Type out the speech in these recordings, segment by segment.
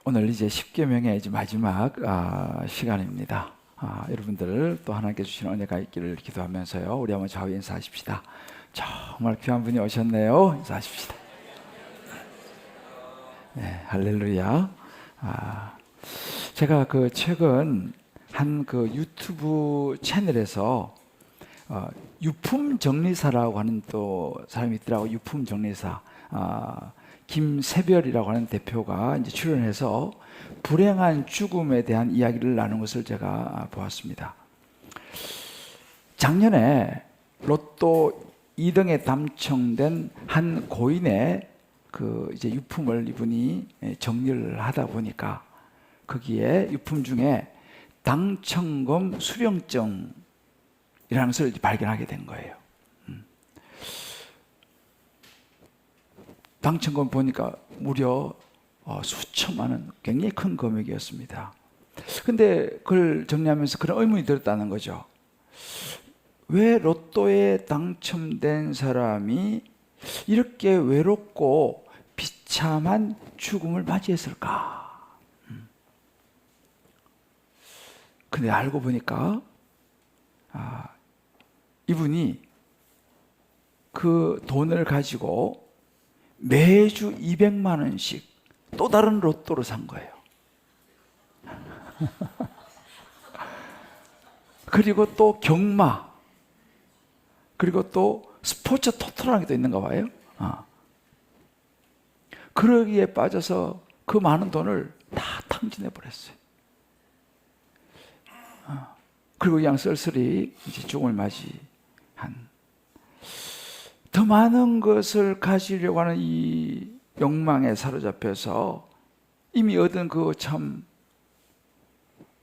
오늘 이제 십계명의 이제 마지막 시간입니다. 여러분들 또 하나님께 주신 은혜가 있기를 기도하면서요, 우리 한번 좌우 인사하십시다. 정말 귀한 분이 오셨네요. 인사하십시다. 네, 할렐루야. 제가 최근 한 유튜브 채널에서 유품 정리사라고 하는 또 사람이 있더라고. 유품 정리사. 김세별이라고 하는 대표가 이제 출연해서 불행한 죽음에 대한 이야기를 나눈 것을 제가 보았습니다. 작년에 로또 2등에 당첨된 한 고인의 이제 유품을 이분이 정리를 하다 보니까 거기에 유품 중에 당첨금 수령증이라는 것을 발견하게 된 거예요. 당첨금 보니까 무려 수천만 원, 굉장히 큰 금액이었습니다. 근데 그걸 정리하면서 그런 의문이 들었다는 거죠. 왜 로또에 당첨된 사람이 이렇게 외롭고 비참한 죽음을 맞이했을까? 근데 알고 보니까 이분이 그 돈을 가지고 매주 200만 원씩 또 다른 로또를 산 거예요. 그리고 또 경마, 그리고 또 스포츠 토토라는 게 또 있는가 봐요. 그러기에 빠져서 그 많은 돈을 다 탕진해 버렸어요. 그리고 그냥 쓸쓸히 이제 죽음을 맞이한, 더 많은 것을 가지려고 하는 이 욕망에 사로잡혀서 이미 얻은 참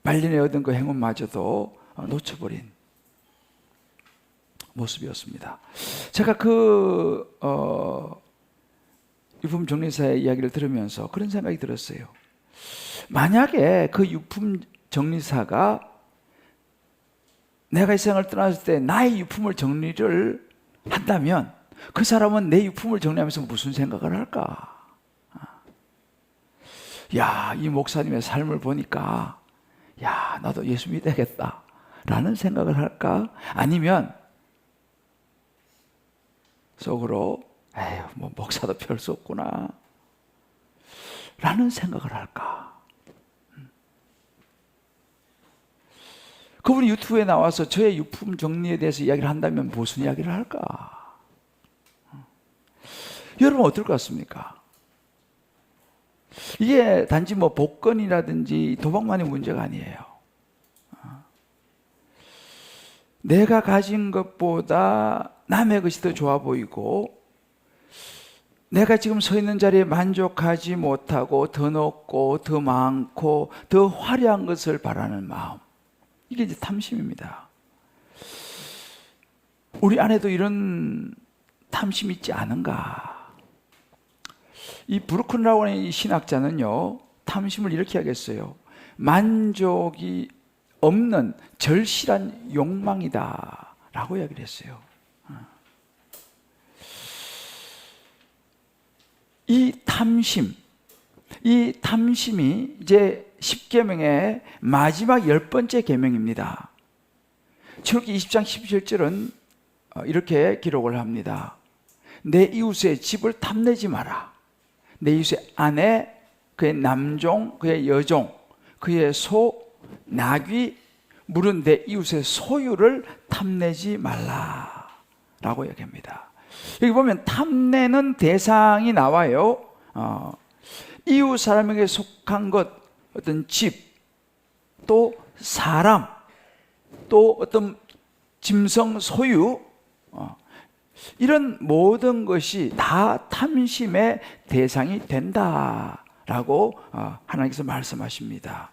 말년에 얻은 그 행운마저도 놓쳐버린 모습이었습니다. 제가 유품 정리사의 이야기를 들으면서 그런 생각이 들었어요. 만약에 그 유품 정리사가 내가 이 세상을 떠났을 때 나의 유품을 정리를 한다면 그 사람은 내 유품을 정리하면서 무슨 생각을 할까? 야, 이 목사님의 삶을 보니까 야, 나도 예수 믿어야겠다 라는 생각을 할까? 아니면 속으로 에휴, 뭐 목사도 별 수 없구나 라는 생각을 할까? 그분이 유튜브에 나와서 저의 유품 정리에 대해서 이야기를 한다면 무슨 이야기를 할까? 여러분 어떨 것 같습니까? 이게 단지 복권이라든지 도박만의 문제가 아니에요. 내가 가진 것보다 남의 것이 더 좋아 보이고, 내가 지금 서 있는 자리에 만족하지 못하고 더 높고 더 많고 더 화려한 것을 바라는 마음, 이게 이제 탐심입니다. 우리 안에도 이런 탐심이 있지 않은가? 이 브루큰라고 하는 이 신학자는요, 탐심을 이렇게 하겠어요. 만족이 없는 절실한 욕망이다 라고 이야기를 했어요. 이 탐심이 이제 10계명의 마지막 10번째 계명입니다. 출애굽기 20장 17절은 이렇게 기록을 합니다. 내 이웃의 집을 탐내지 마라. 내 이웃의 아내, 그의 남종, 그의 여종, 그의 소, 나귀, 물은 내 이웃의 소유를 탐내지 말라 라고 얘기합니다. 여기 보면 탐내는 대상이 나와요. 이웃 사람에게 속한 것, 어떤 집, 또 사람, 또 어떤 짐승 소유, 이런 모든 것이 다 탐심의 대상이 된다라고 하나님께서 말씀하십니다.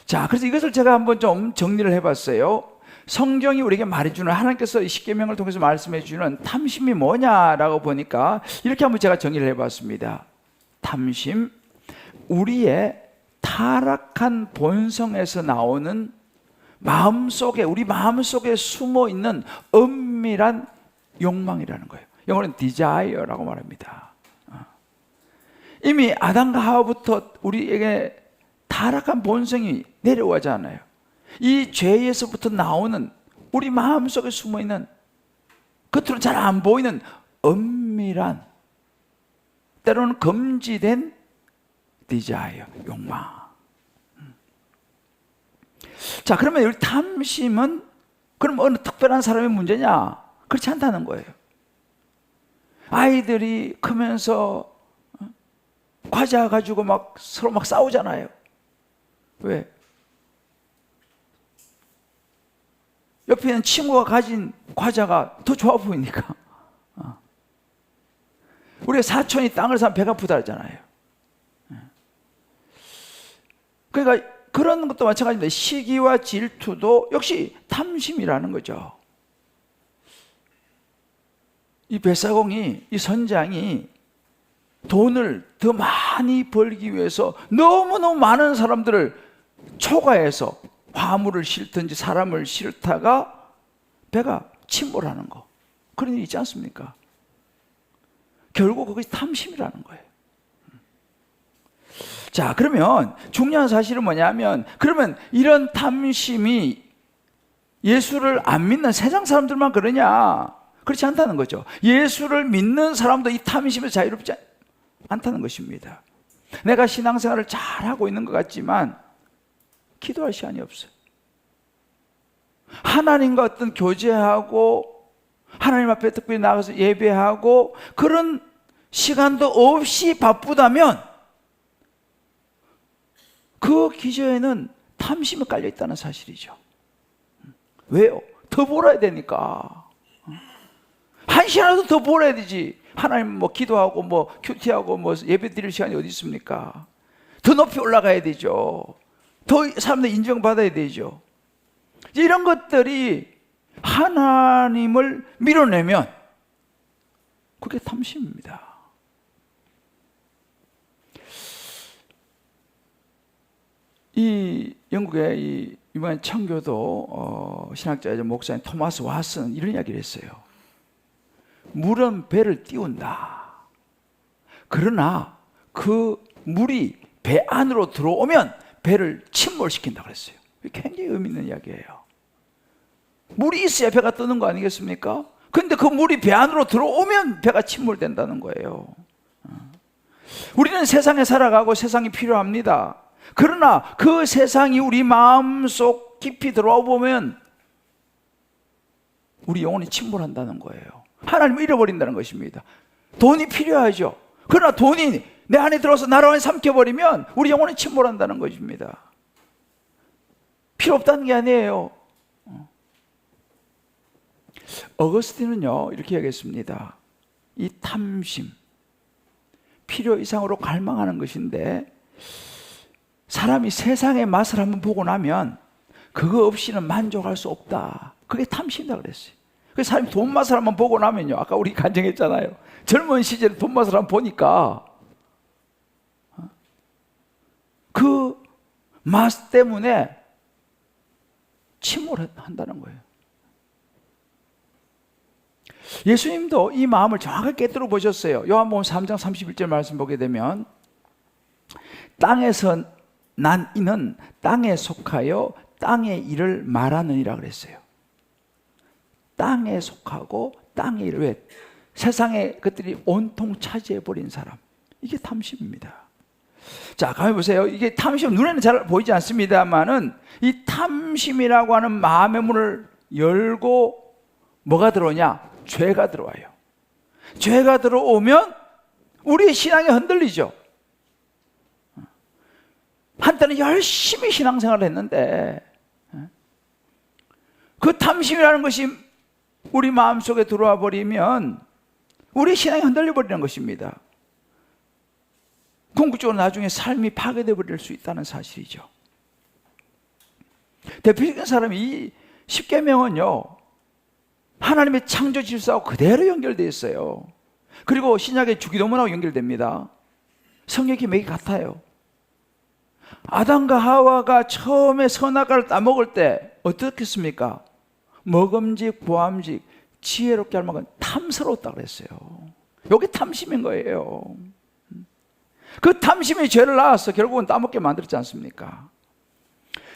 자, 그래서 이것을 제가 한번 좀 정리를 해봤어요. 성경이 우리에게 말해주는, 하나님께서 이 십계명을 통해서 말씀해주는 탐심이 뭐냐라고 보니까 이렇게 한번 제가 정리를 해봤습니다. 탐심, 우리의 타락한 본성에서 나오는 우리 마음속에 숨어 있는 은밀한 욕망이라는 거예요. 영어로는 desire라고 말합니다. 이미 아담과 하와부터 우리에게 타락한 본성이 내려오잖아요. 이 죄에서부터 나오는 우리 마음속에 숨어있는 겉으로 잘 안 보이는 은밀한, 때로는 금지된 디자이어, 욕망. 자, 그러면 우리 탐심은 그럼 어느 특별한 사람의 문제냐? 그렇지 않다는 거예요. 아이들이 크면서 과자 가지고 막 서로 막 싸우잖아요. 왜? 옆에 있는 친구가 가진 과자가 더 좋아 보이니까. 우리가 사촌이 땅을 사면 배가 부다 하잖아요. 그러니까 그런 것도 마찬가지입니다. 시기와 질투도 역시 탐심이라는 거죠. 이 뱃사공이, 이 선장이 돈을 더 많이 벌기 위해서 너무너무 많은 사람들을 초과해서 화물을 싣든지 사람을 싣다가 배가 침몰하는 거, 그런 일 있지 않습니까? 결국 그것이 탐심이라는 거예요. 자, 그러면 중요한 사실은 뭐냐면, 그러면 이런 탐심이 예수를 안 믿는 세상 사람들만 그러냐? 그렇지 않다는 거죠. 예수를 믿는 사람도 이 탐심에서 자유롭지 않다는 것입니다. 내가 신앙생활을 잘하고 있는 것 같지만 기도할 시간이 없어요. 하나님과 어떤 교제하고 하나님 앞에 특별히 나가서 예배하고 그런 시간도 없이 바쁘다면 그 기저에는 탐심이 깔려 있다는 사실이죠. 왜요? 더 벌어야 되니까. 한 시간이라도 더 벌어야 되지. 하나님 뭐 기도하고 뭐 큐티하고 뭐 예배 드릴 시간이 어디 있습니까? 더 높이 올라가야 되죠. 더 사람들 인정받아야 되죠. 이런 것들이 하나님을 밀어내면 그게 탐심입니다. 이 영국의 이 유명한 청교도 신학자이자 목사인 토마스 왓슨 이런 이야기를 했어요. 물은 배를 띄운다. 그러나 그 물이 배 안으로 들어오면 배를 침몰시킨다고 그랬어요. 굉장히 의미 있는 이야기예요. 물이 있어야 배가 뜨는 거 아니겠습니까? 근데 그 물이 배 안으로 들어오면 배가 침몰된다는 거예요. 우리는 세상에 살아가고 세상이 필요합니다. 그러나 그 세상이 우리 마음속 깊이 들어와 보면 우리 영혼이 침몰한다는 거예요. 하나님을 잃어버린다는 것입니다. 돈이 필요하죠. 그러나 돈이 내 안에 들어서 나를 완전히 삼켜버리면 우리 영혼이 침몰한다는 것입니다. 필요 없다는 게 아니에요. 어거스틴은요 이렇게 얘기했습니다. 이 탐심, 필요 이상으로 갈망하는 것인데 사람이 세상의 맛을 한번 보고 나면 그거 없이는 만족할 수 없다. 그게 탐심이다 그랬어요. 그래서 사람이 돈 맛을 한번 보고 나면요, 아까 우리 간증했잖아요. 젊은 시절에 돈 맛을 한번 보니까 그 맛 때문에 침몰한다는 거예요. 예수님도 이 마음을 정확하게 깨뜨려 보셨어요. 요한복음 3장 31절 말씀 보게 되면 땅에서 난 이는 땅에 속하여 땅의 일을 말하느니라 그랬어요. 땅에 속하고 땅의 일을, 왜? 세상의 것들이 온통 차지해버린 사람, 이게 탐심입니다. 자, 가만히 보세요. 이게 탐심, 눈에는 잘 보이지 않습니다만은 이 탐심이라고 하는 마음의 문을 열고 뭐가 들어오냐? 죄가 들어와요. 죄가 들어오면 우리의 신앙이 흔들리죠. 한때는 열심히 신앙생활을 했는데 그 탐심이라는 것이 우리 마음속에 들어와 버리면 우리 신앙이 흔들려 버리는 것입니다. 궁극적으로 나중에 삶이 파괴되어 버릴 수 있다는 사실이죠. 대표적인 사람이 이 십계명은요 하나님의 창조 질서하고 그대로 연결되어 있어요. 그리고 신약의 주기도문하고 연결됩니다. 성경이 맥이 같아요. 아담과 하와가 처음에 선악과를 따먹을 때 어떻겠습니까? 먹음직, 보암직, 지혜롭게 할 만큼 탐스러웠다고 그랬어요. 이게 탐심인 거예요. 그 탐심이 죄를 낳아서 결국은 따먹게 만들었지 않습니까?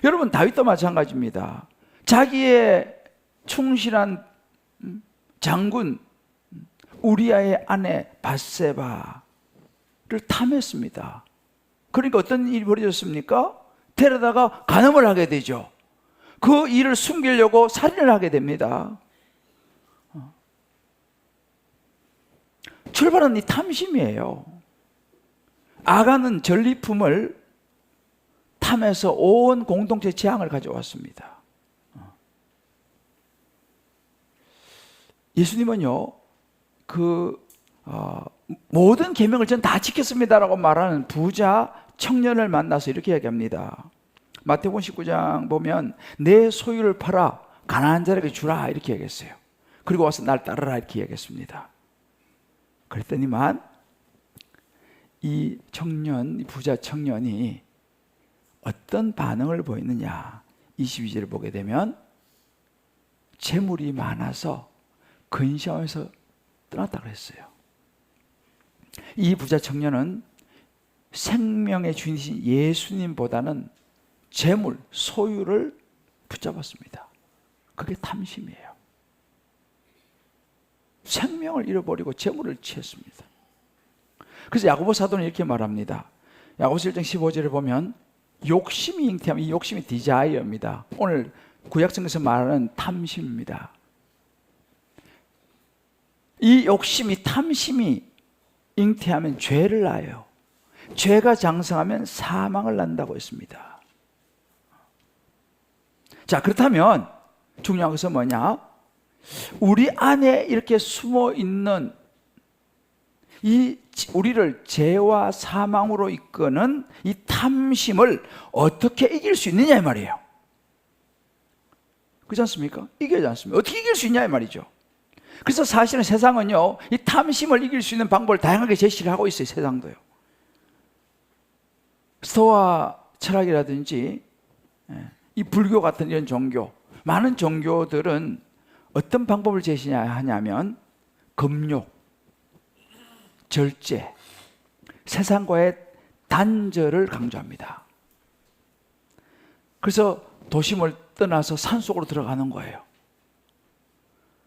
여러분, 다윗도 마찬가지입니다. 자기의 충실한 장군 우리아의 아내 밧세바를 탐했습니다. 그러니까 어떤 일이 벌어졌습니까? 데려다가 간음을 하게 되죠. 그 일을 숨기려고 살인을 하게 됩니다. 출발은 이 탐심이에요. 아간은 전리품을 탐해서 온 공동체 재앙을 가져왔습니다. 예수님은요, 모든 계명을 전 다 지켰습니다라고 말하는 부자 청년을 만나서 이렇게 얘기합니다. 마태복음 19장 보면 내 소유를 팔아 가난한 자에게 주라 이렇게 얘기했어요. 그리고 와서 날 따르라 이렇게 얘기했습니다. 그랬더니만 이 부자 청년이 어떤 반응을 보이느냐, 22절을 보게 되면 재물이 많아서 근심하면서 떠났다고 했어요. 이 부자 청년은 생명의 주인이신 예수님보다는 재물, 소유를 붙잡았습니다. 그게 탐심이에요. 생명을 잃어버리고 재물을 취했습니다. 그래서 야고보 사도는 이렇게 말합니다. 야고보서 1장 15절을 보면 욕심이 잉태하면, 이 욕심이 디자이어입니다. 오늘 구약성경에서 말하는 탐심입니다. 이 욕심이, 탐심이 잉태하면 죄를 낳아요. 죄가 장성하면 사망을 낳는다고 했습니다. 자, 그렇다면 중요한 것은 뭐냐? 우리 안에 이렇게 숨어 있는 우리를 죄와 사망으로 이끄는 이 탐심을 어떻게 이길 수 있느냐 이 말이에요. 그렇지 않습니까? 이겨야지 않습니까? 어떻게 이길 수 있냐 이 말이죠. 그래서 사실은 세상은요, 이 탐심을 이길 수 있는 방법을 다양하게 제시를 하고 있어요. 세상도요. 스토아 철학이라든지 이 불교 같은 이런 종교, 많은 종교들은 어떤 방법을 제시하냐면 금욕, 절제, 세상과의 단절을 강조합니다. 그래서 도심을 떠나서 산속으로 들어가는 거예요.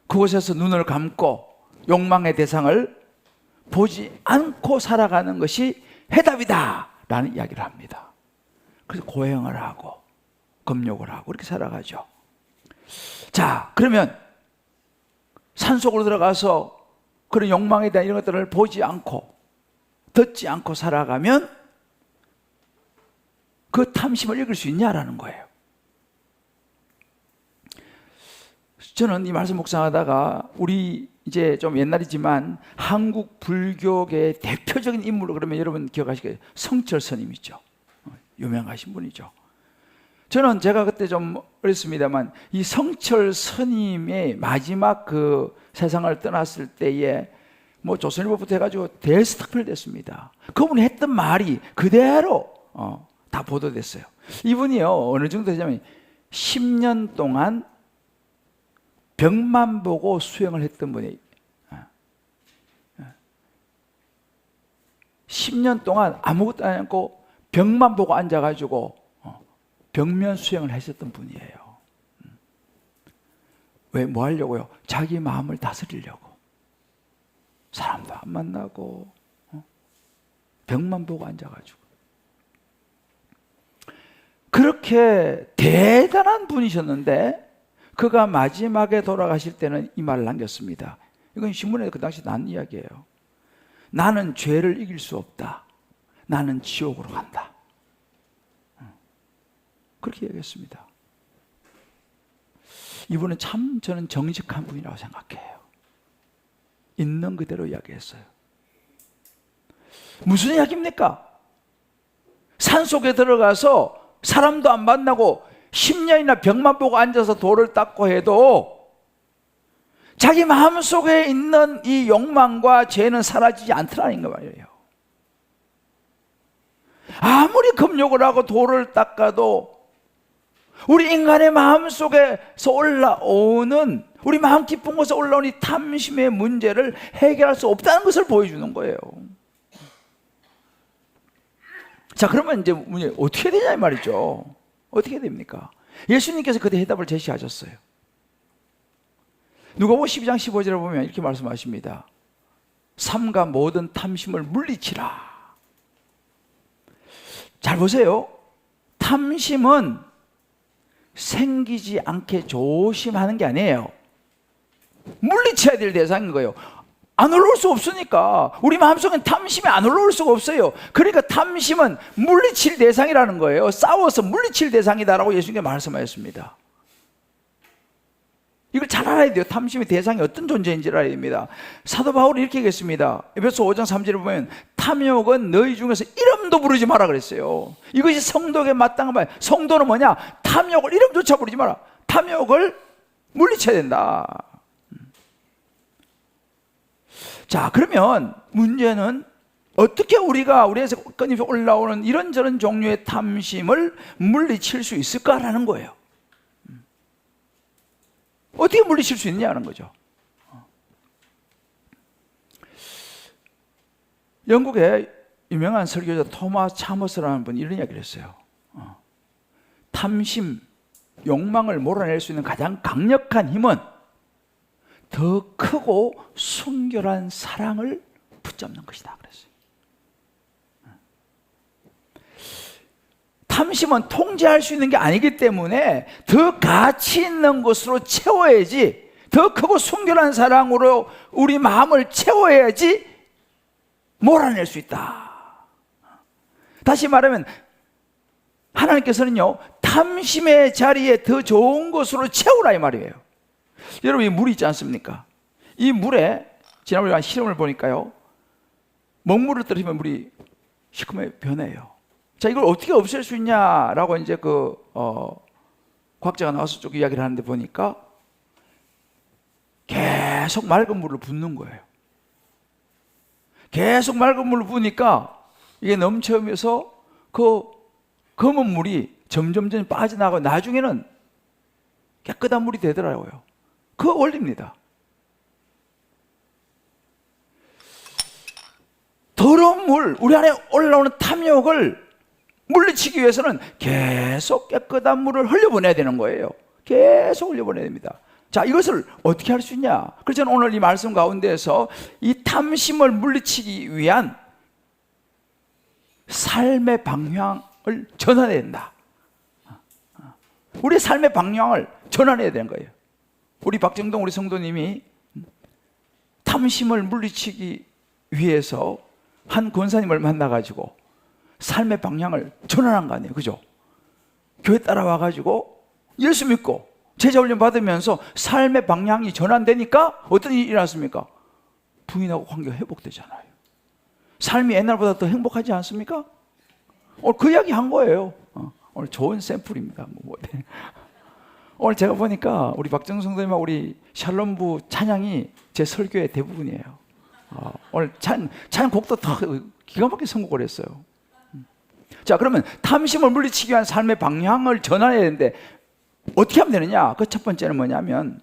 그곳에서 눈을 감고 욕망의 대상을 보지 않고 살아가는 것이 해답이다 라는 이야기를 합니다. 그래서 고행을 하고 금욕을 하고 그렇게 살아가죠. 자, 그러면 산속으로 들어가서 그런 욕망에 대한 이런 것들을 보지 않고 듣지 않고 살아가면 그 탐심을 이길 수 있냐라는 거예요. 저는 이 말씀 묵상하다가 우리 이제 좀 옛날이지만 한국 불교계의 대표적인 인물로 그러면 여러분 기억하시겠어요? 성철 스님이죠. 유명하신 분이죠. 저는 제가 그때 좀 어렸습니다만 이 성철 스님의 마지막 그 세상을 떠났을 때에 뭐 조선일보부터 해가지고 대스타필 됐습니다. 그분이 했던 말이 그대로 다 보도됐어요. 이분이요, 어느 정도 되냐면 10년 동안 벽만 보고 수행을 했던 분이 10년 동안 아무것도 안 하고 벽만 보고 앉아가지고 벽면 수행을 하셨던 분이에요. 왜? 뭐 하려고요? 자기 마음을 다스리려고. 사람도 안 만나고 벽만 보고 앉아가지고. 그렇게 대단한 분이셨는데 그가 마지막에 돌아가실 때는 이 말을 남겼습니다. 이건 신문에 그 당시 난 이야기예요. 나는 죄를 이길 수 없다. 나는 지옥으로 간다. 그렇게 얘기했습니다. 이분은 참 저는 정직한 분이라고 생각해요. 있는 그대로 이야기했어요. 무슨 이야기입니까? 산속에 들어가서 사람도 안 만나고 10년이나 벽만 보고 앉아서 돌을 닦고 해도 자기 마음속에 있는 이 욕망과 죄는 사라지지 않더라는 거예요. 아무리 금욕을 하고 돌을 닦아도 우리 인간의 마음속에서 올라오는, 우리 마음 깊은 곳에 올라오는 이 탐심의 문제를 해결할 수 없다는 것을 보여주는 거예요. 자, 그러면 이제 어떻게 되냐 이 말이죠. 어떻게 됩니까? 예수님께서 그때 해답을 제시하셨어요. 누가복음 12장 15절에 보면 이렇게 말씀하십니다. 삼가 모든 탐심을 물리치라. 잘 보세요. 탐심은 생기지 않게 조심하는 게 아니에요. 물리쳐야 될 대상인 거예요. 안 올라올 수 없으니까. 우리 마음속엔 탐심이 안 올라올 수가 없어요. 그러니까 탐심은 물리칠 대상이라는 거예요. 싸워서 물리칠 대상이다라고 예수님께서 말씀하셨습니다. 이걸 잘 알아야 돼요. 탐심의 대상이 어떤 존재인지를 알아야 됩니다. 사도 바울이 이렇게 얘기했습니다. 에베소 5장 3절에 보면 탐욕은 너희 중에서 이름도 부르지 마라 그랬어요. 이것이 성도에게 마땅한 말. 성도는 뭐냐? 탐욕을 이름조차 부르지 마라. 탐욕을 물리쳐야 된다. 자, 그러면 문제는 어떻게 우리에서 끊임없이 올라오는 이런저런 종류의 탐심을 물리칠 수 있을까라는 거예요. 어떻게 물리칠 수 있느냐는 거죠. 영국의 유명한 설교자 토마스 차머스라는 분이 이런 이야기를 했어요. 탐심, 욕망을 몰아낼 수 있는 가장 강력한 힘은 더 크고 순결한 사랑을 붙잡는 것이다 그랬어요. 탐심은 통제할 수 있는 게 아니기 때문에 더 가치 있는 것으로 채워야지, 더 크고 순결한 사랑으로 우리 마음을 채워야지 몰아낼 수 있다. 다시 말하면 하나님께서는요, 탐심의 자리에 더 좋은 것으로 채우라 이 말이에요. 여러분, 이 물이 있지 않습니까? 이 물에 지난번에 한 실험을 보니까요, 먹물을 떨어뜨리면 물이 시커멓게 변해요. 자, 이걸 어떻게 없앨 수 있냐라고 이제 과학자가 나와서 쭉 이야기를 하는데 보니까 계속 맑은 물을 붓는 거예요. 계속 맑은 물을 부으니까 이게 넘쳐오면서 그 검은 물이 점점 빠져나가고 나중에는 깨끗한 물이 되더라고요. 그 원리입니다. 더러운 물, 우리 안에 올라오는 탐욕을 물리치기 위해서는 계속 깨끗한 물을 흘려보내야 되는 거예요. 계속 흘려보내야 됩니다. 자, 이것을 어떻게 할 수 있냐? 그래서 저는 오늘 이 말씀 가운데에서 이 탐심을 물리치기 위한 삶의 방향을 전환해야 된다. 우리 삶의 방향을 전환해야 되는 거예요. 우리 박정동 우리 성도님이 탐심을 물리치기 위해서 한 권사님을 만나가지고 삶의 방향을 전환한 거 아니에요. 그죠? 교회 따라와가지고 예수 믿고 제자훈련 받으면서 삶의 방향이 전환되니까 어떤 일이 일어났습니까? 부인하고 관계가 회복되잖아요. 삶이 옛날보다 더 행복하지 않습니까? 오늘 그 이야기 한 거예요. 오늘 좋은 샘플입니다. 오늘 제가 보니까 우리 박정성 선생님하고 우리 샬롬부 찬양이 제 설교의 대부분이에요. 오늘 찬양 곡도 다 기가 막히게 선곡을 했어요. 자, 그러면 탐심을 물리치기 위한 삶의 방향을 전환해야 되는데 어떻게 하면 되느냐? 그 첫 번째는 뭐냐면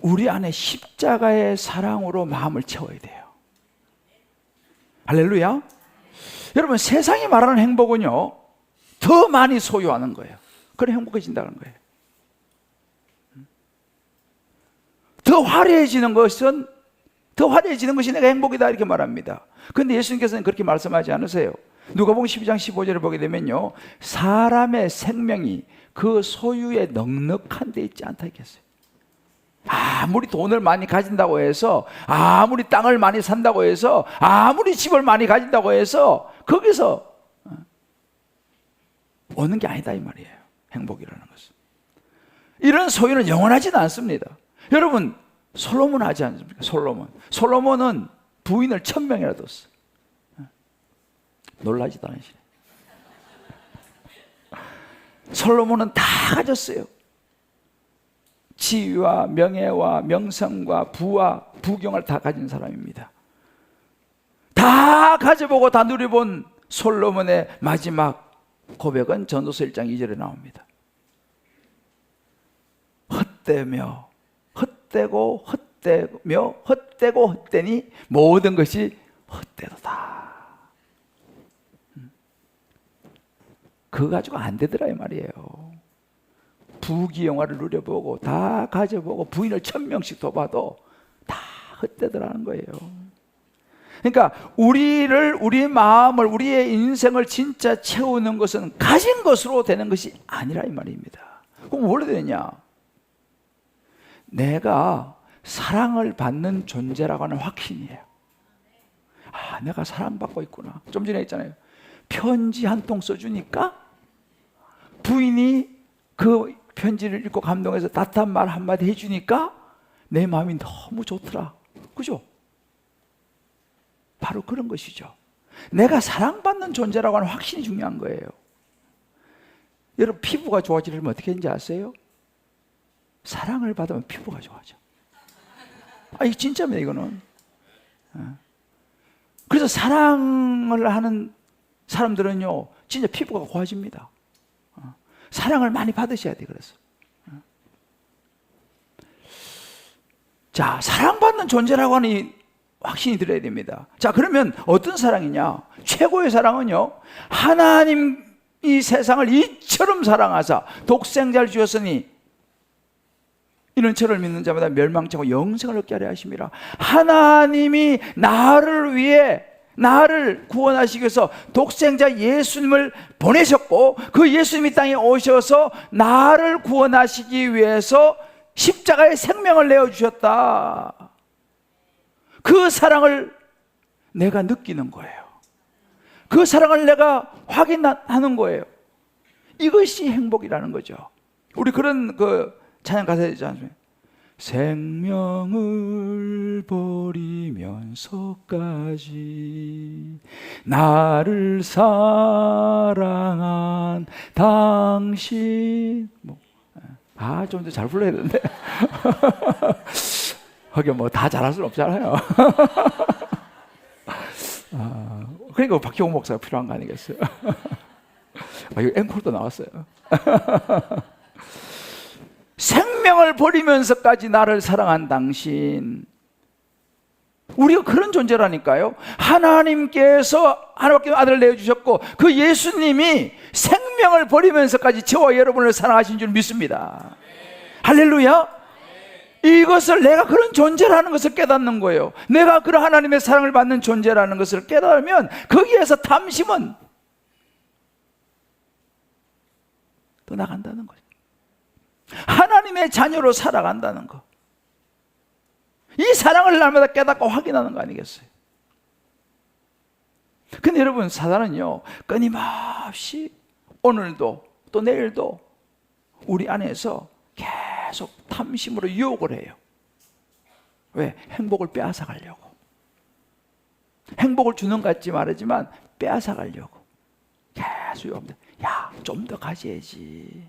우리 안에 십자가의 사랑으로 마음을 채워야 돼요. 할렐루야. 여러분, 세상이 말하는 행복은요, 더 많이 소유하는 거예요. 그래 행복해진다는 거예요. 더 화려해지는 것이 내가 행복이다 이렇게 말합니다. 그런데 예수님께서는 그렇게 말씀하지 않으세요. 누가복음 12장 15절을 보게 되면요, 사람의 생명이 그 소유에 넉넉한 데 있지 않다 했어요. 아무리 돈을 많이 가진다고 해서, 아무리 땅을 많이 산다고 해서, 아무리 집을 많이 가진다고 해서 거기서 오는 게 아니다 이 말이에요. 행복이라는 것은. 이런 소유는 영원하지는 않습니다. 여러분, 솔로몬 하지 않습니까? 솔로몬은 부인을 1000명이나 뒀어요. 놀라지도 않으시네. 솔로몬은 다 가졌어요. 지위와 명예와 명성과 부와 부경을 다 가진 사람입니다. 다 가져보고 다 누려본 솔로몬의 마지막 고백은 전도서 1장 2절에 나옵니다. 헛되며 헛되고 헛되며 헛되고 헛되니 모든 것이 헛되도다. 그거 가지고 안 되더라 이 말이에요. 부귀영화를 누려보고 다 가져보고 부인을 1000명씩 더 봐도 다 헛되더라는 거예요. 그러니까 우리 마음을, 우리의 인생을 진짜 채우는 것은 가진 것으로 되는 것이 아니라 이 말입니다. 그럼 뭘로 되느냐? 내가 사랑을 받는 존재라고 하는 확신이에요. 아, 내가 사랑받고 있구나. 좀 전에 했잖아요. 편지 한 통 써주니까 부인이 그 편지를 읽고 감동해서 따뜻한 말 한마디 해주니까 내 마음이 너무 좋더라. 그죠? 바로 그런 것이죠. 내가 사랑받는 존재라고 하는 확신이 중요한 거예요. 여러분, 피부가 좋아지려면 어떻게 하는지 아세요? 사랑을 받으면 피부가 좋아져. 아, 이게 진짜입니다, 이거는. 그래서 사랑을 하는 사람들은요, 진짜 피부가 고와집니다. 사랑을 많이 받으셔야 돼, 그래서. 자, 사랑받는 존재라고 하는 이 확신이 들어야 됩니다. 자, 그러면 어떤 사랑이냐? 최고의 사랑은요, 하나님 이 세상을 이처럼 사랑하사 독생자를 주셨으니 이는 저를 믿는 자마다 멸망치 않고 영생을 얻게 하려 하심이라. 하나님이 나를 위해 나를 구원하시기 위해서 독생자 예수님을 보내셨고, 그 예수님이 땅에 오셔서 나를 구원하시기 위해서 십자가의 생명을 내어주셨다. 그 사랑을 내가 느끼는 거예요. 그 사랑을 내가 확인하는 거예요. 이것이 행복이라는 거죠. 우리 그런 찬양 가사에 있지 않습니까? 생명을 버리면서까지 나를 사랑한 당신. 좀 더 잘 불러야 되는데. 하긴 다 잘할 수는 없잖아요. 그러니까 박형호 목사가 필요한 거 아니겠어요? 이거 앵콜도 나왔어요. 생명을 버리면서까지 나를 사랑한 당신. 우리가 그런 존재라니까요. 하나님께서 하나님께 아들을 내어주셨고, 그 예수님이 생명을 버리면서까지 저와 여러분을 사랑하신 줄 믿습니다. 할렐루야. 이것을 내가 그런 존재라는 것을 깨닫는 거예요. 내가 그런 하나님의 사랑을 받는 존재라는 것을 깨달으면 거기에서 탐심은 떠나간다는 거죠. 하나님의 자녀로 살아간다는 거. 이 사랑을 날마다 깨닫고 확인하는 거 아니겠어요? 근데 여러분, 사단은요, 끊임없이 오늘도 또 내일도 우리 안에서 계속 탐심으로 유혹을 해요. 왜? 행복을 빼앗아가려고. 행복을 주는 것 같지 말하지만 빼앗아가려고 계속 유혹합니다. 야, 좀 더 가져야지.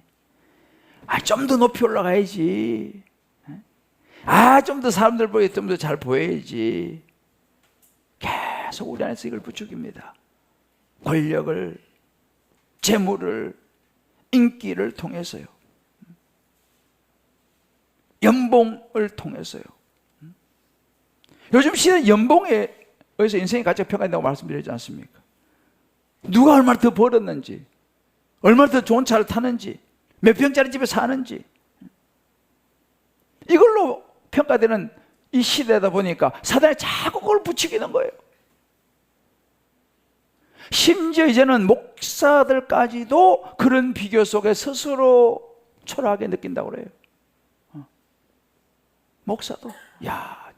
좀 더 높이 올라가야지. 좀 더 사람들 보기에 좀 더 잘 보여야지. 계속 우리 안에서 이걸 부추깁니다. 권력을, 재물을, 인기를 통해서요. 연봉을 통해서요. 요즘 시대는 연봉에 의해서 인생의 가치가 평가된다고 말씀드리지 않습니까? 누가 얼마나 더 벌었는지, 얼마나 더 좋은 차를 타는지, 몇 평짜리 집에 사는지, 이걸로 평가되는 이 시대다 보니까 사단이 자꾸 그걸 부추기는 거예요. 심지어 이제는 목사들까지도 그런 비교 속에 스스로 초라하게 느낀다고 그래요. 목사도, 야,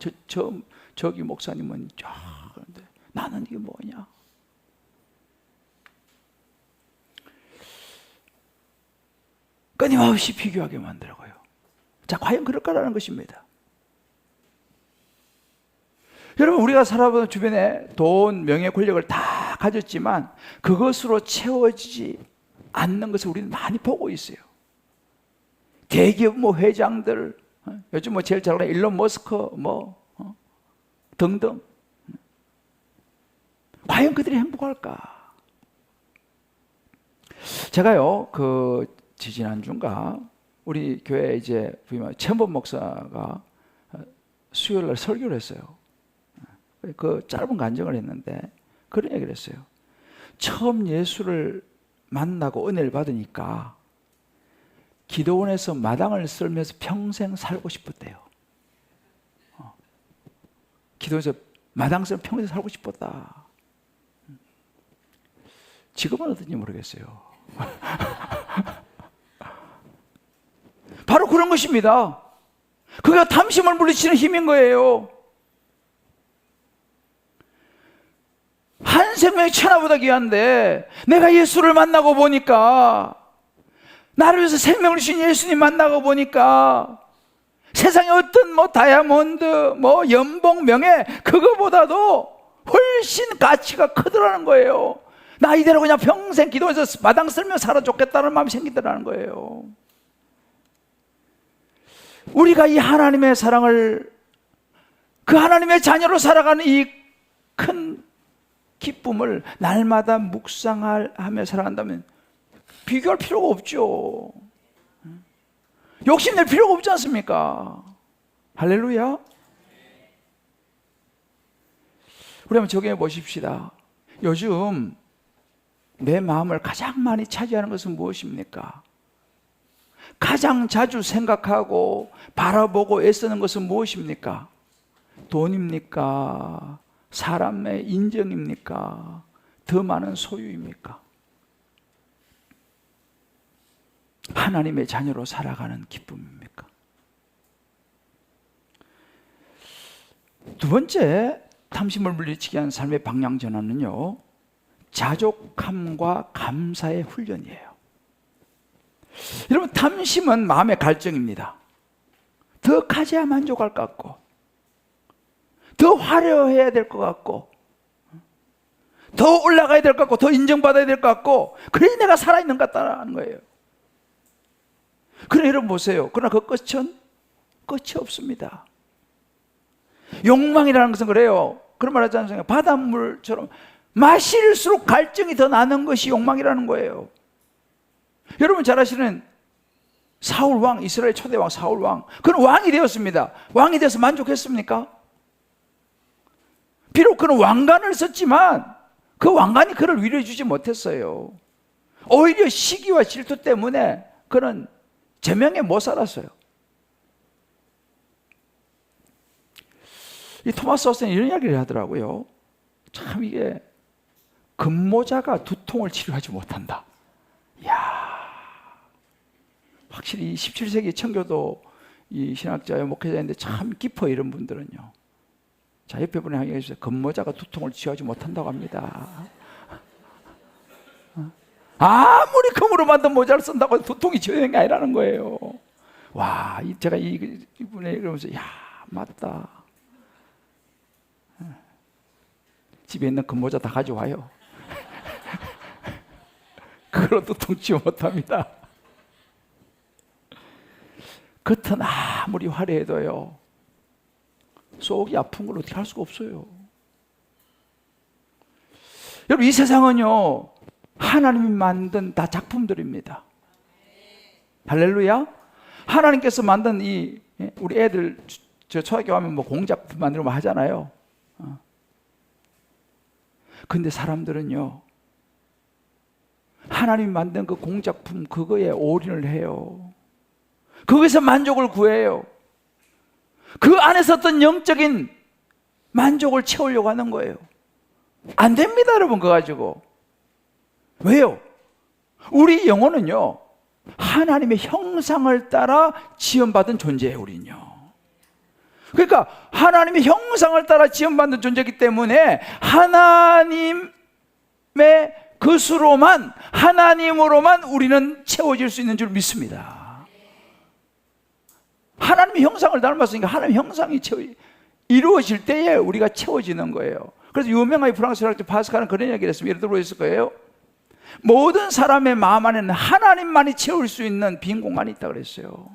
저기 목사님은 그런데 나는 이게 뭐냐? 끊임없이 비교하게 만들어가요. 자, 과연 그럴까라는 것입니다. 여러분, 우리가 살아보는 주변에 돈, 명예, 권력을 다 가졌지만 그것으로 채워지지 않는 것을 우리는 많이 보고 있어요. 대기업 회장들, 요즘 제일 잘 나가는 일론 머스크 등등. 과연 그들이 행복할까? 제가요, 지지난주인가 우리 교회 이제 천범 목사가 수요일 날 설교를 했어요. 그 짧은 간증을 했는데 그런 얘기를 했어요. 처음 예수를 만나고 은혜를 받으니까 기도원에서 마당을 쓸면서 평생 살고 싶었대요. 기도원에서 마당 쓸면 평생 살고 싶었다. 지금은 어떤지 모르겠어요. 바로 그런 것입니다. 그가 탐심을 물리치는 힘인 거예요. 한 생명이 천하보다 귀한데 내가 예수를 만나고 보니까, 나를 위해서 생명을 주신 예수님 만나고 보니까 세상에 어떤 다이아몬드, 연봉, 명예, 그거보다도 훨씬 가치가 크더라는 거예요. 나 이대로 그냥 평생 기도해서 마당 쓸며 살아 좋겠다는 마음이 생기더라는 거예요. 우리가 이 하나님의 사랑을, 그 하나님의 자녀로 살아가는 이 큰 기쁨을 날마다 묵상하며 살아간다면 비교할 필요가 없죠. 욕심낼 필요가 없지 않습니까? 할렐루야. 우리 한번 적용해 보십시다. 요즘 내 마음을 가장 많이 차지하는 것은 무엇입니까? 가장 자주 생각하고 바라보고 애쓰는 것은 무엇입니까? 돈입니까? 사람의 인정입니까? 더 많은 소유입니까? 하나님의 자녀로 살아가는 기쁨입니까? 두 번째 탐심을 물리치게 한 삶의 방향 전환은요, 자족함과 감사의 훈련이에요. 여러분, 탐심은 마음의 갈증입니다. 더 가져야 만족할 것 같고, 더 화려해야 될 것 같고, 더 올라가야 될 것 같고, 더 인정받아야 될 것 같고, 그래야 내가 살아있는 것 같다는 거예요. 그러나 여러분 보세요. 그러나 그 끝이 없습니다. 욕망이라는 것은 그래요. 그런 말 하지 않습니까? 바닷물처럼 마실수록 갈증이 더 나는 것이 욕망이라는 거예요. 여러분 잘 아시는 사울 왕, 이스라엘 초대 왕 사울 왕, 그는 왕이 되었습니다. 왕이 돼서 만족했습니까? 비록 그는 왕관을 썼지만 그 왕관이 그를 위로해 주지 못했어요. 오히려 시기와 질투 때문에 그는 제명에 못 살았어요. 이 토마스 호스는 이런 이야기를 하더라고요. 참 이게 금모자가 두통을 치료하지 못한다. 이야, 확실히 17세기 청교도 이 신학자의 목회자인데 참 깊어, 이런 분들은요. 자, 옆에 분에 얘기해 주세요. 금모자가 두통을 치유하지 못한다고 합니다. 아무리 금으로 만든 모자를 쓴다고 두통이 치유되는 게 아니라는 거예요. 와, 제가 이분에 이러면서, 야, 맞다. 집에 있는 금모자 다 가져와요. 그걸로 두통 치유 못합니다. 겉은 아무리 화려해도요, 속이 아픈 걸 어떻게 할 수가 없어요. 여러분, 이 세상은요, 하나님이 만든 다 작품들입니다. 할렐루야. 하나님께서 만든 우리 애들, 저 초등학교 가면 공작품 만들고 하잖아요. 근데 사람들은요, 하나님이 만든 그 공작품, 그거에 올인을 해요. 거기서 만족을 구해요. 그 안에서 어떤 영적인 만족을 채우려고 하는 거예요. 안 됩니다, 여러분, 그거 가지고. 왜요? 우리 영혼은요, 하나님의 형상을 따라 지음받은 존재예요, 우리는요. 그러니까 하나님의 형상을 따라 지음받은 존재이기 때문에 하나님의 것으로만, 하나님으로만 우리는 채워질 수 있는 줄 믿습니다. 하나님의 형상을 닮았으니까 하나님의 형상이 이루어질 때에 우리가 채워지는 거예요. 그래서 유명한 프랑스 철학자 파스칼은 그런 얘기를 했습니다. 예를 들어보셨을 거예요. 모든 사람의 마음 안에는 하나님만이 채울 수 있는 빈 공간이 있다고 그랬어요.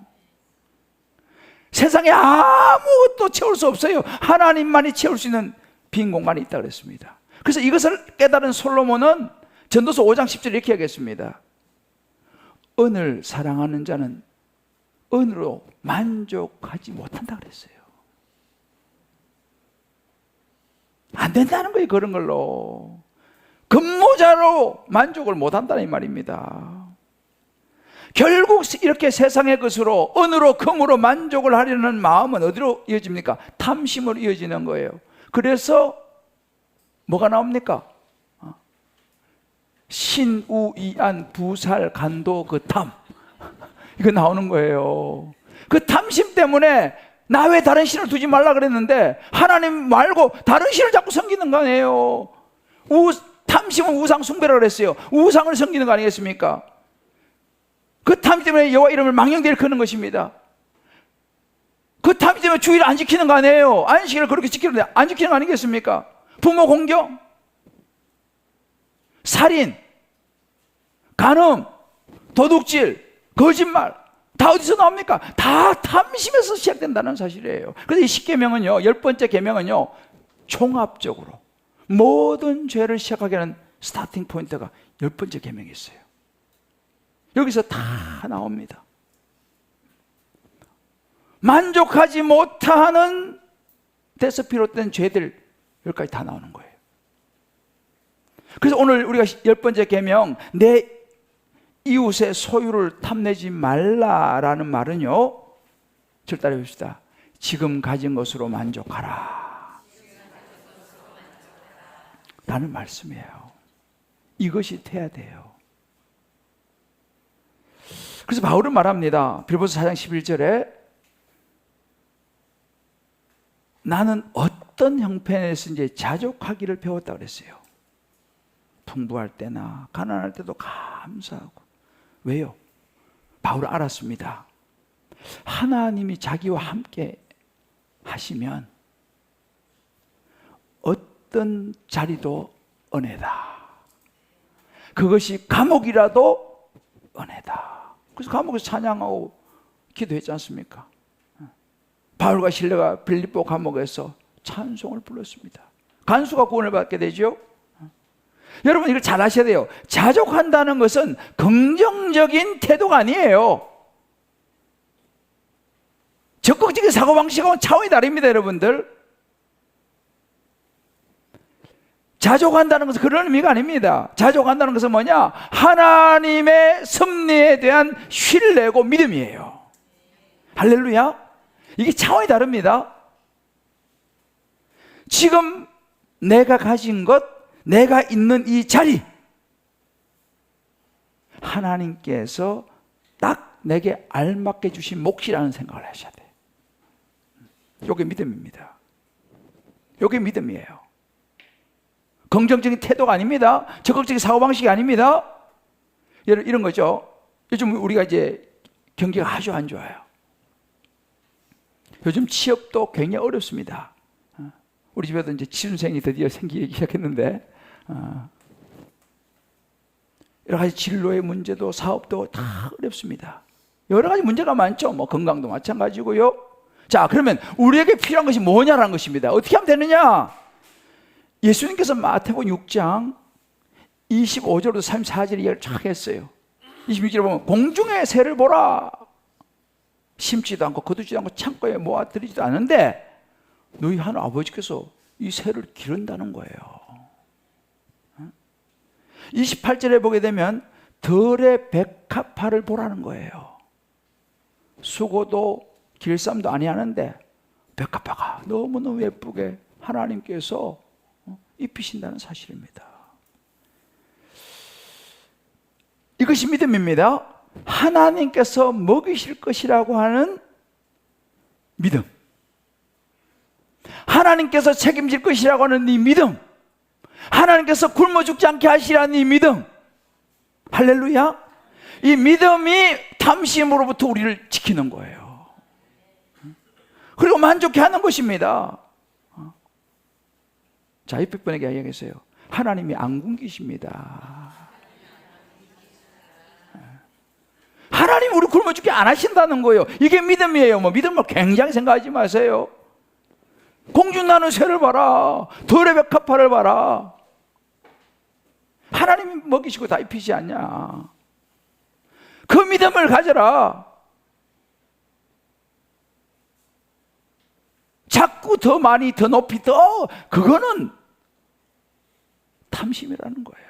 세상에 아무것도 채울 수 없어요. 하나님만이 채울 수 있는 빈 공간이 있다고 그랬습니다. 그래서 이것을 깨달은 솔로몬은 전도서 5장 10절 이렇게 하겠습니다. 은을 사랑하는 자는 은으로 만족하지 못한다 그랬어요. 안 된다는 거예요, 그런 걸로. 금모자로 만족을 못한다는 이 말입니다. 결국 이렇게 세상의 것으로, 은으로, 금으로 만족을 하려는 마음은 어디로 이어집니까? 탐심으로 이어지는 거예요. 그래서 뭐가 나옵니까? 신우이안 부살 간도 그 탐, 이거 나오는 거예요. 그 탐심 때문에 나 왜 다른 신을 두지 말라 그랬는데 하나님 말고 다른 신을 자꾸 섬기는 거 아니에요. 탐심은 우상 숭배라고 그랬어요. 우상을 섬기는 거 아니겠습니까? 그 탐 때문에 여호와 이름을 망령되이 거는 것입니다. 그 탐 때문에 주일을 안 지키는 거 아니에요. 안식일을 그렇게 지키는데 안 지키는 거 아니겠습니까? 부모 공격, 살인, 간음, 도둑질, 거짓말, 다 어디서 나옵니까? 다 탐심에서 시작된다는 사실이에요. 그래서 이 10계명은요, 10번째 계명은요, 종합적으로 모든 죄를 시작하게 하는 스타팅 포인트가 10번째 계명이 있어요. 여기서 다 나옵니다. 만족하지 못하는 데서 비롯된 죄들 10가지 다 나오는 거예요. 그래서 오늘 우리가 10번째 계명, 내 이웃의 소유를 탐내지 말라라는 말은요, 절 따라 봅시다. 지금 가진 것으로 만족하라 라는 말씀이에요. 이것이 돼야 돼요. 그래서 바울은 말합니다. 빌보서 4장 11절에 나는 어떤 형편에서인지 자족하기를 배웠다 그랬어요. 풍부할 때나 가난할 때도 감사하고. 왜요? 바울은 알았습니다. 하나님이 자기와 함께 하시면 어떤 자리도 은혜다. 그것이 감옥이라도 은혜다. 그래서 감옥에서 찬양하고 기도했지 않습니까? 바울과 실레가 빌립보 감옥에서 찬송을 불렀습니다. 간수가 구원을 받게 되죠. 여러분 이걸 잘 아셔야 돼요. 자족한다는 것은 긍정적인 태도가 아니에요. 적극적인 사고방식하고는 차원이 다릅니다. 여러분들, 자족한다는 것은 그런 의미가 아닙니다. 자족한다는 것은 뭐냐? 하나님의 섭리에 대한 신뢰고 믿음이에요. 할렐루야. 이게 차원이 다릅니다. 지금 내가 가진 것, 내가 있는 이 자리, 하나님께서 딱 내게 알맞게 주신 몫이라는 생각을 하셔야 돼요. 이게 믿음입니다. 이게 믿음이에요. 긍정적인 태도가 아닙니다. 적극적인 사고방식이 아닙니다. 이런 거죠. 요즘 우리가 이제 경기가 아주 안 좋아요. 요즘 취업도 굉장히 어렵습니다. 우리 집에도 이제 취준생이 드디어 생기기 시작했는데, 여러 가지 진로의 문제도 사업도 다 어렵습니다. 여러 가지 문제가 많죠. 뭐 건강도 마찬가지고요. 자, 그러면 우리에게 필요한 것이 뭐냐라는 것입니다. 어떻게 하면 되느냐? 예수님께서 마태복음 6장 25절부터 34절 이야기를 쫙 했어요. 26절에 보면 공중의 새를 보라. 심지도 않고 거두지도 않고 창고에 모아들이지도 않은데 너희 하나님 아버지께서 이 새를 기른다는 거예요. 28절에 보게 되면 들의 백합화를 보라는 거예요. 수고도 길쌈도 아니하는데 백합화가 너무너무 예쁘게 하나님께서 입히신다는 사실입니다. 이것이 믿음입니다. 하나님께서 먹이실 것이라고 하는 믿음, 하나님께서 책임질 것이라고 하는 이 믿음, 하나님께서 굶어 죽지 않게 하시라는 이 믿음, 할렐루야. 이 믿음이 탐심으로부터 우리를 지키는 거예요. 그리고 만족해 하는 것입니다. 자, 옆에 분에게 이야기했어요. 하나님이 안 굶기십니다. 하나님 우리 굶어 죽게 안 하신다는 거예요. 이게 믿음이에요. 뭐 믿음을 굉장히 생각하지 마세요. 공중 나는 새를 봐라. 들의 백합화를 봐라. 하나님이 먹이시고 다 입히지 않냐. 그 믿음을 가져라. 자꾸 더 많이 더 높이 더, 그거는 탐심이라는 거예요.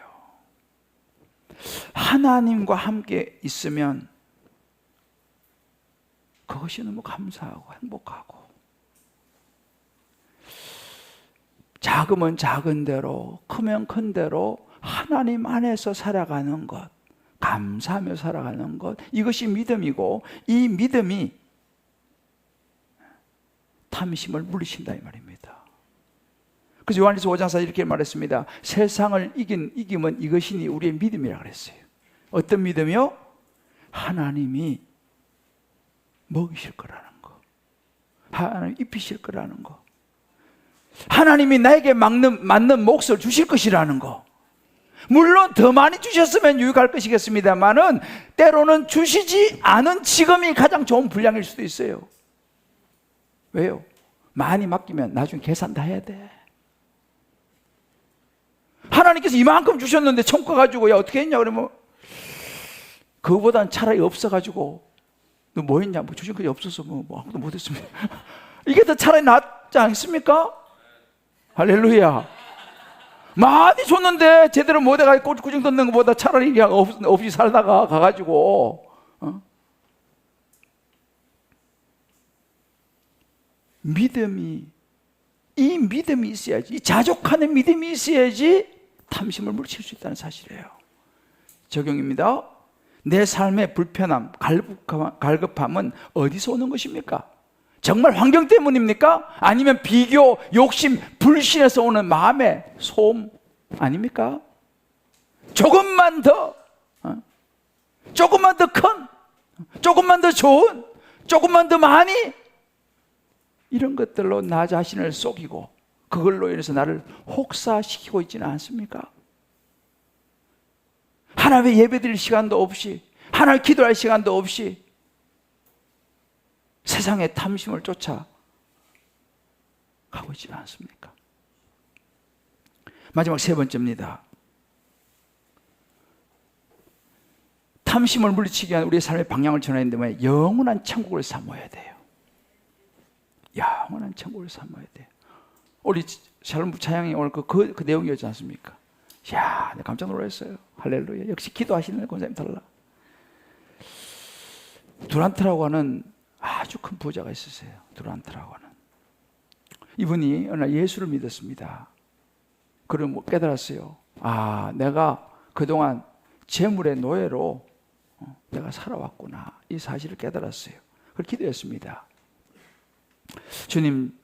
하나님과 함께 있으면 그것이 너무 감사하고 행복하고, 작으면 작은 대로, 크면 큰 대로 하나님 안에서 살아가는 것, 감사하며 살아가는 것, 이것이 믿음이고, 이 믿음이 탐심을 물리친다 이 말입니다. 그래서 요한일서 5장 4절 이렇게 말했습니다. 세상을 이기면 이것이니 우리의 믿음이라 그랬어요. 어떤 믿음이요? 하나님이 먹이실 거라는 거, 하나님 입히실 거라는 거, 하나님이 나에게 맞는 몫을 주실 것이라는 거. 물론 더 많이 주셨으면 유익할 것이겠습니다만은 때로는 주시지 않은 지금이 가장 좋은 분량일 수도 있어요. 왜요? 많이 맡기면 나중에 계산 다 해야 돼. 하나님께서 이만큼 주셨는데 청구 가지고 야 어떻게 했냐 그러면 그거보단 차라리 없어가지고 너 뭐 했냐, 뭐 주신 것이 없어서 뭐 아무도 못했습니다. 이게 더 차라리 낫지 않습니까? 할렐루야. 많이 줬는데 제대로 못해가지고 꾸중 듣는 것보다 차라리 그냥 없이 살다가 가가지고 믿음이, 이 믿음이 있어야지, 이 자족하는 믿음이 있어야지 탐심을 물칠 수 있다는 사실이에요. 적용입니다. 내 삶의 불편함, 갈급함은 어디서 오는 것입니까? 정말 환경 때문입니까? 아니면 비교, 욕심, 불신에서 오는 마음의 소음 아닙니까? 조금만 더 큰, 조금만 더 좋은, 조금만 더 많이, 이런 것들로 나 자신을 속이고 그걸로 인해서 나를 혹사시키고 있지는 않습니까? 하나님의 예배드릴 시간도 없이, 하나님 기도할 시간도 없이 세상의 탐심을 쫓아 가고 있지는 않습니까? 마지막 세 번째입니다. 탐심을 물리치기 위한 우리의 삶의 방향을 전해야 되면 영원한 천국을 사모해야 돼요. 영원한 천국을 사모해야 돼요. 우리 샬롬 차양이 오늘 그 내용이었지 않습니까? 이야, 내가 깜짝 놀랐어요. 할렐루야. 역시 기도하시는 권사님 달라. 두란트라고 하는 아주 큰 부자가 있으세요. 두란트라고 하는. 이분이 어느 날 예수를 믿었습니다. 그럼 깨달았어요. 아, 내가 그동안 재물의 노예로 내가 살아왔구나. 이 사실을 깨달았어요. 그걸 기도했습니다. 주님,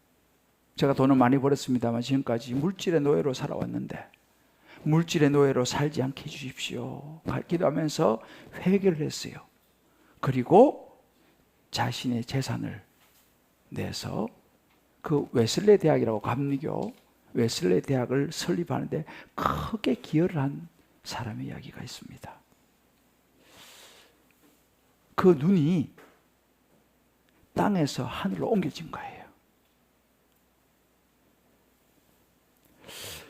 제가 돈을 많이 벌었습니다만 지금까지 물질의 노예로 살아왔는데 물질의 노예로 살지 않게 해주십시오. 기도하면서 회개를 했어요. 그리고 자신의 재산을 내서 그 웨슬레 대학이라고, 감리교 웨슬레 대학을 설립하는데 크게 기여를 한 사람의 이야기가 있습니다. 그 눈이 땅에서 하늘로 옮겨진 거예요.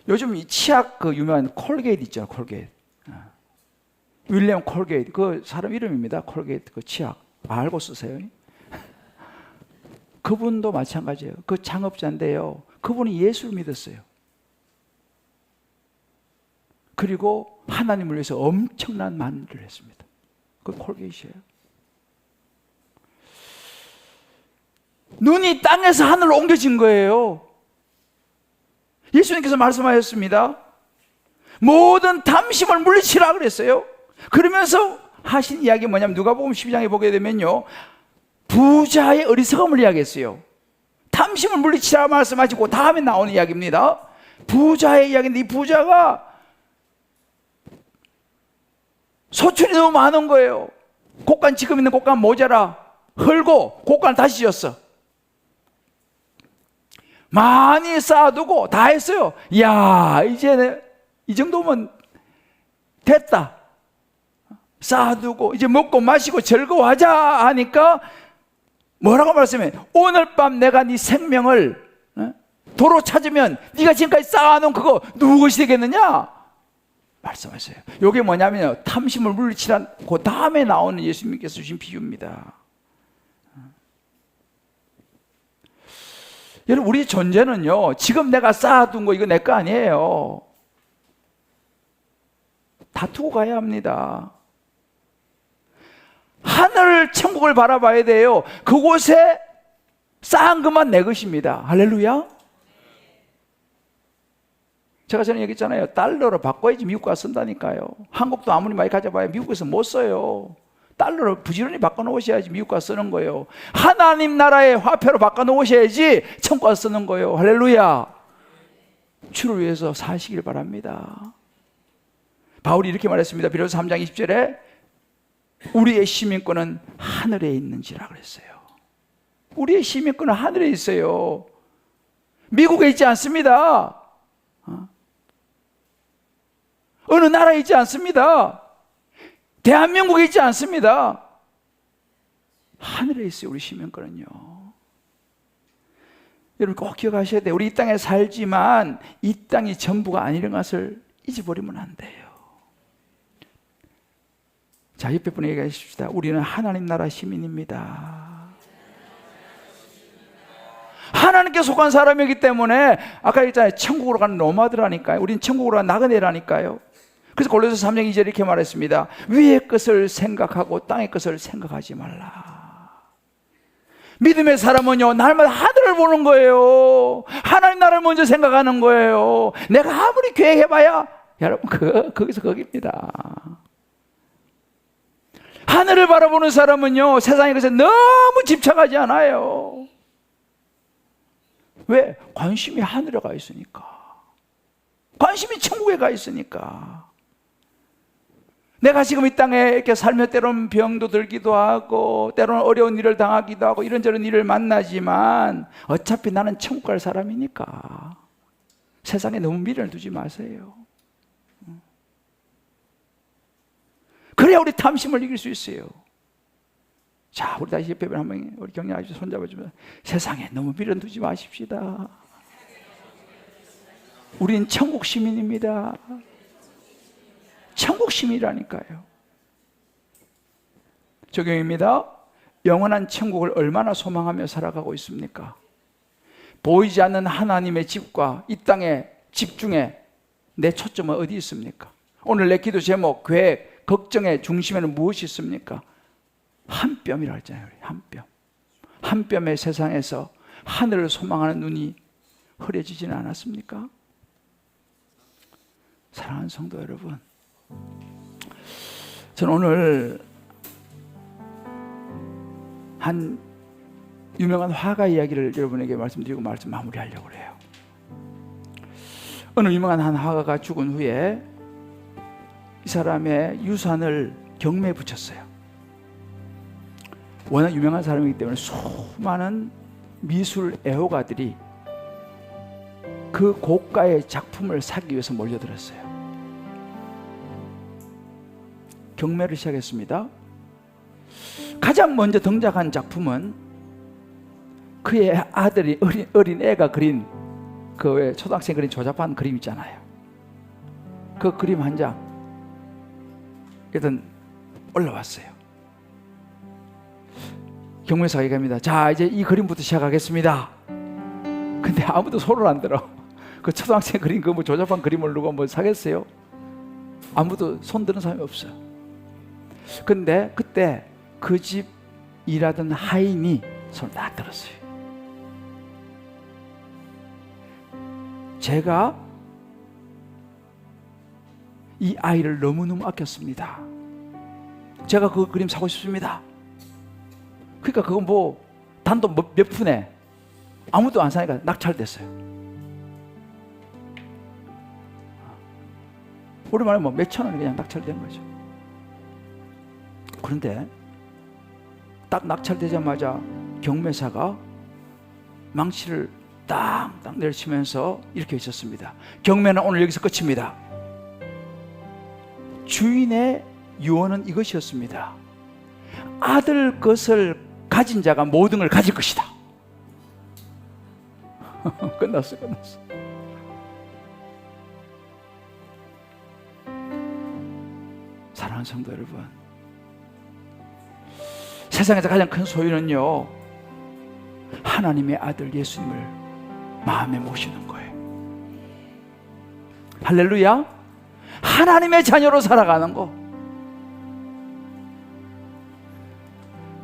요즘 이 치약 그 유명한 콜게이트 있죠, 콜게이트. 윌리엄 콜게이트, 그 사람 이름입니다. 콜게이트 그 치약 알고 쓰세요. 그분도 마찬가지예요. 그 창업자인데요. 그분이 예수를 믿었어요. 그리고 하나님을 위해서 엄청난 만일을 했습니다. 그 콜게이트예요. 눈이 땅에서 하늘로 옮겨진 거예요. 예수님께서 말씀하셨습니다. 모든 탐심을 물리치라 그랬어요. 그러면서 하신 이야기 뭐냐면 누가복음 12장에 보게 되면요, 부자의 어리석음을 이야기했어요. 탐심을 물리치라 말씀하시고 다음에 나오는 이야기입니다. 부자의 이야기인데 이 부자가 소출이 너무 많은 거예요. 곡간, 지금 있는 곡간 모자라 헐고 곡간을 다시 지었어. 많이 쌓아두고 다 했어요. 이야, 이제 이 정도면 됐다. 쌓아두고 이제 먹고 마시고 즐거워하자 하니까 뭐라고 말씀해? 오늘 밤 내가 네 생명을 도로 찾으면 네가 지금까지 쌓아놓은 그거 누구 것이 되겠느냐? 말씀하세요. 이게 뭐냐면요, 탐심을 물리치란 그 다음에 나오는 예수님께서 주신 비유입니다. 여러분, 우리 존재는요, 지금 내가 쌓아둔 거 이거 내 거 아니에요. 다투고 가야 합니다. 하늘 천국을 바라봐야 돼요. 그곳에 쌓은 것만 내 것입니다. 할렐루야. 제가 전에 얘기했잖아요. 달러로 바꿔야지 미국 가서 쓴다니까요. 한국도 아무리 많이 가져봐야 미국에서 못 써요. 달러로 부지런히 바꿔놓으셔야지 미국 가서 쓰는 거예요. 하나님 나라의 화폐로 바꿔놓으셔야지 천국 가서 쓰는 거예요. 할렐루야. 주를 위해서 사시길 바랍니다. 바울이 이렇게 말했습니다. 빌립보서 3장 20절에 우리의 시민권은 하늘에 있는지라 그랬어요. 우리의 시민권은 하늘에 있어요. 미국에 있지 않습니다. 어느 나라에 있지 않습니다. 대한민국에 있지 않습니다. 하늘에 있어요. 우리 시민권은요. 여러분 꼭 기억하셔야 돼요. 우리 이 땅에 살지만 이 땅이 전부가 아니라는 것을 잊어버리면 안 돼요. 자, 옆에 분에게 얘기하십시다. 우리는 하나님 나라 시민입니다. 하나님께 속한 사람이기 때문에 아까 얘기했잖아요. 천국으로 가는 노마드라니까요. 우리는 천국으로 가는 나그네라니까요. 그래서 골로새 3장 2절에 이렇게 말했습니다. 위의 것을 생각하고 땅의 것을 생각하지 말라. 믿음의 사람은요, 날마다 하늘을 보는 거예요. 하나님 나라를 먼저 생각하는 거예요. 내가 아무리 계획해봐야 여러분 거기서 거기입니다. 하늘을 바라보는 사람은요, 세상의 것에 너무 집착하지 않아요. 왜? 관심이 하늘에 가 있으니까. 관심이 천국에 가 있으니까. 내가 지금 이 땅에 이렇게 살며 때로는 병도 들기도 하고 때로는 어려운 일을 당하기도 하고 이런저런 일을 만나지만 어차피 나는 천국 갈 사람이니까 세상에 너무 미련을 두지 마세요. 그래야 우리 탐심을 이길 수 있어요. 자, 우리 다시 옆에 한번 우리 격려하시고 손잡아주면 세상에 너무 미련 두지 마십시다. 우린 천국 시민입니다. 천국 시민이라니까요. 적용입니다. 영원한 천국을 얼마나 소망하며 살아가고 있습니까? 보이지 않는 하나님의 집과 이 땅의 집 중에 내 초점은 어디 있습니까? 오늘 내 기도 제목, 계획, 걱정의 중심에는 무엇이 있습니까? 한 뼘이라고 했잖아요. 한 뼘. 한 뼘의 세상에서 하늘을 소망하는 눈이 흐려지지는 않았습니까? 사랑하는 성도 여러분, 저는 오늘 한 유명한 화가 이야기를 여러분에게 말씀드리고 말씀 마무리하려고 해요. 어느 유명한 한 화가가 죽은 후에 이 사람의 유산을 경매에 붙였어요. 워낙 유명한 사람이기 때문에 수많은 미술 애호가들이 그 고가의 작품을 사기 위해서 몰려들었어요. 경매를 시작했습니다. 가장 먼저 등장한 작품은 그의 아들이 어린 애가 그린 그 왜 초등학생 그린 조잡한 그림 있잖아요. 그 그림 한 장 일단 올라왔어요. 경매사가 얘기합니다. 자, 이제 이 그림부터 시작하겠습니다. 근데 아무도 손을 안 들어. 그 초등학생 그린 그 뭐 조잡한 그림을 누가 뭐 사겠어요? 아무도 손 드는 사람이 없어요. 근데 그때 그 집 일하던 하인이 손을 딱 들었어요. 제가 이 아이를 너무너무 아꼈습니다. 제가 그 그림 사고 싶습니다. 그러니까 그건 뭐 단돈 몇 푼에 아무도 안 사니까 낙찰됐어요. 우리말에 뭐 몇천 원이 그냥 낙찰된 거죠. 그런데 딱 낙찰되자마자 경매사가 망치를 땅땅 내리치면서 이렇게 있었습니다. 경매는 오늘 여기서 끝입니다. 주인의 유언은 이것이었습니다. 아들 것을 가진 자가 모든 걸 가질 것이다. 끝났어. 사랑하는 성도 여러분, 세상에서 가장 큰 소유는요, 하나님의 아들 예수님을 마음에 모시는 거예요. 할렐루야. 하나님의 자녀로 살아가는 거.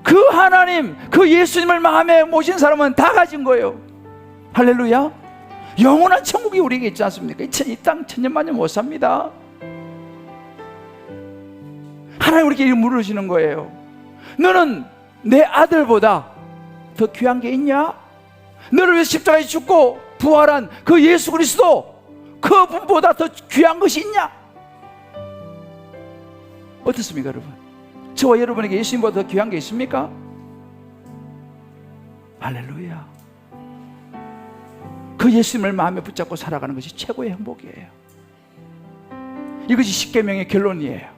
그 하나님, 그 예수님을 마음에 모신 사람은 다 가진 거예요. 할렐루야. 영원한 천국이 우리에게 있지 않습니까? 이 땅 천년만년 못 삽니다. 하나님 우리에게 물으시는 거예요. 너는 내 아들보다 더 귀한 게 있냐? 너를 위해서 십자가에 죽고 부활한 그 예수 그리스도, 그분보다 더 귀한 것이 있냐? 어떻습니까 여러분? 저와 여러분에게 예수님보다 더 귀한 게 있습니까? 할렐루야. 그 예수님을 마음에 붙잡고 살아가는 것이 최고의 행복이에요. 이것이 십계명의 결론이에요.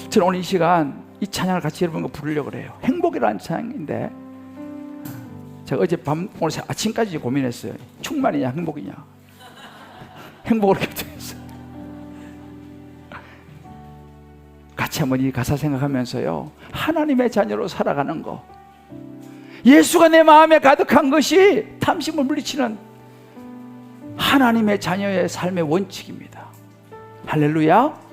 저는 오늘 이 시간 이 찬양을 같이 여러분과 부르려고 그래요. 행복이라는 찬양인데, 제가 어제 밤 오늘 아침까지 고민했어요. 충만이냐 행복이냐. 행복을 결정했어요. 같이 한번 이 가사 생각하면서요, 하나님의 자녀로 살아가는 거, 예수가 내 마음에 가득한 것이 탐심을 물리치는 하나님의 자녀의 삶의 원칙입니다. 할렐루야.